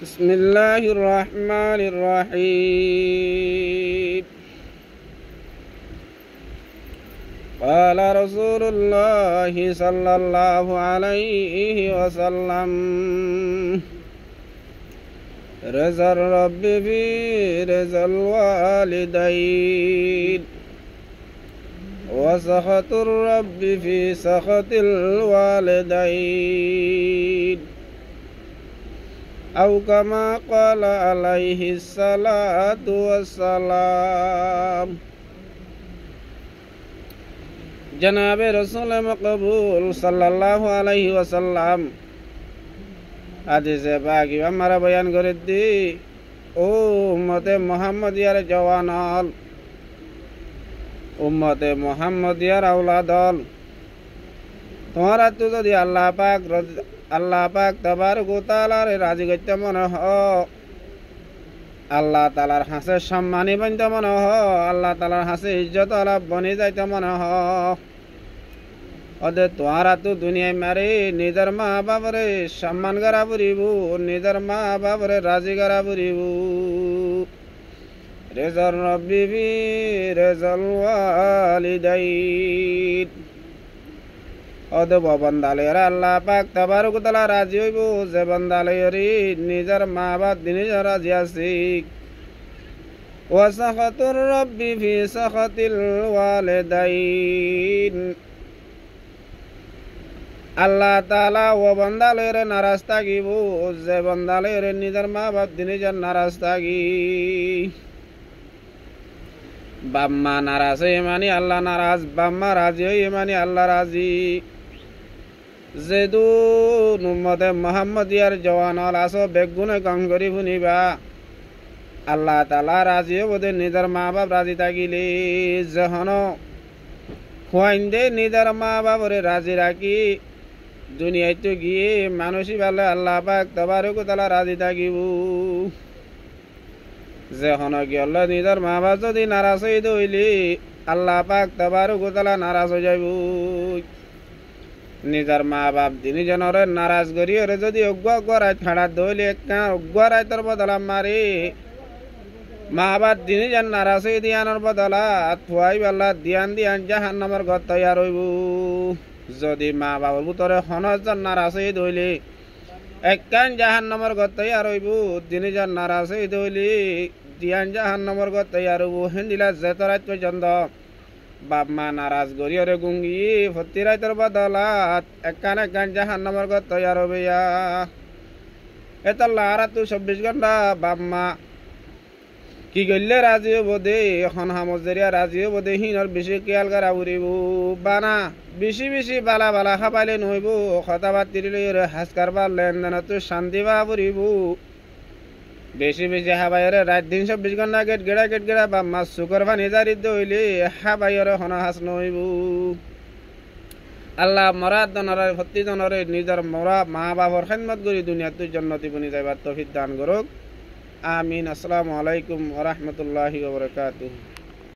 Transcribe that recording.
بسم الله الرحمن الرحيم. قال رسول الله صلى الله عليه وسلم: رضا الرب في رضا الوالدين، وسخط الرب في سخط الوالدين، أو كما قال عليه الصلاة والسلام। जनाब रसूल मकबूल सल्लल्लाहु अलैहि वसल्लम हादिसे पाक हमारा बयान करे दी ओ उम्मते मुहम्मदियार जवानल, उम्मते मुहम्मदियार औलादल, तुम्हारा तो যদি আল্লাহ পাক তাবারক ওয়া তাআলার রাজি করতে মনে হয়, আল্লাহ তাআলার হাসে সম্মানী বনতে মনে হয়, আল্লাহ তাআলার হাসে ইজ্জত আলা বনি যাইতে মনে হয়, ওদের তোমারা তো দুনিয়ায় মারে নিজের মা বাবারে সম্মান করা পড়িব, নিজের মা বাবারে রাজি করা পড়িব। রেজার রব্বি ফি রেজাল ওয়ালিদাইন, ওদের বন্দালের আল্লাহ পাক তাবারক ওয়া তাআলা রাজি হইব যে বন্দালের নিজের মা বাপ নিজের রাজি আছে। ওয়া সাখাতুর রব্বি ফি সাখাতিল ওয়ালিদাইন, আল্লাহ তাআলা ও বন্দালের নারাজ থাকিব যে বন্দালের নিজের মা বাপ নিজের নারাজ থাকি। বাম্মা নারাজ হয়ে মানে আল্লাহ নারাজ, বাম্মা রাজি হয়ে মানে আল্লাহ রাজি। যেদু উম্মতে মুহাম্মদিয়ার জওয়ানল আসো বেগুনে কম করি শুনিবা, আল্লাহ তাআলা রাজি হবদে নিজের মা বাপ রাজি থাকিলে। যখন খুয়াইন দে নিজের মা বাপরে রাজি রাখি দুনিয়ায় তো গিয়ে মানুষই ভালো আল্লাহ পাক তাবারক ওয়া তাআলা রাজি থাকিব। যখন গেল নিজের মা বাপ যদি নারাজ হয়ে দইলি আল্লাহ পাক তাবারক ওয়া তাআলা নারাজ হয়ে যাইব। নিজের মা বাপ তিনজনের নারাজ করি ওরে যদি অজ্ঞায় ছাড়া দইলে অজ্ঞায় তোর বদলা মারি মা বাপ তিনজন নারাজ হয়ে দিয়ানোর বদলা থুয়াই বেলা দিয়ান দিয়ান জাহান্নামের ঘর তৈয়ার হইব। যদি মা বাবার ভিতরে হনজন নারাজ হয়ে দইলে একখান জাহান্নামের ঘর তৈয়ার হইব, তিনজন নারাজ হয়ে দইলে দিয়ান জাহান্নামের ঘর তৈয়ার হইব। হেন্দিলা যেতরাত পর্যন্ত বাপ মা নারাজ গরিয়রে গুঙ্গি ফতিরাইতের বদলাত একখান একখান জাহান্নামের ঘর তৈয়ার হবে। এটা লারা তো 24 ঘন্টা বাপ মা কি করলে রাজি হব দে, এখন হামজেরিয়া রাজি হব দে হিনর বেশি খেয়াল করা উড়িব বানা বেশি বেশি বালা বালা খাবাইলে নহইব, কথা বাতিলে হাসকার বা লেনদেন তো শান্তি বা উড়িব। বেশি বেশি হাবাইরে রাত দিন 24 ঘন্টা গেট গেড়া বা মাছ শুকর পানি জারিতে হইলে হাবাইরে হন হাস নহইব। আল্লাহ মরা দনরে ফতি দনরে নিজের মরা মা বাবার খেদমত করি দুনিয়াতে জান্নাতি বনি যাইবার তৌফিক দান করুক। আমিন। আসসালামু আলাইকুম ওয়া রাহমাতুল্লাহি ওয়া বারাকাতুহু।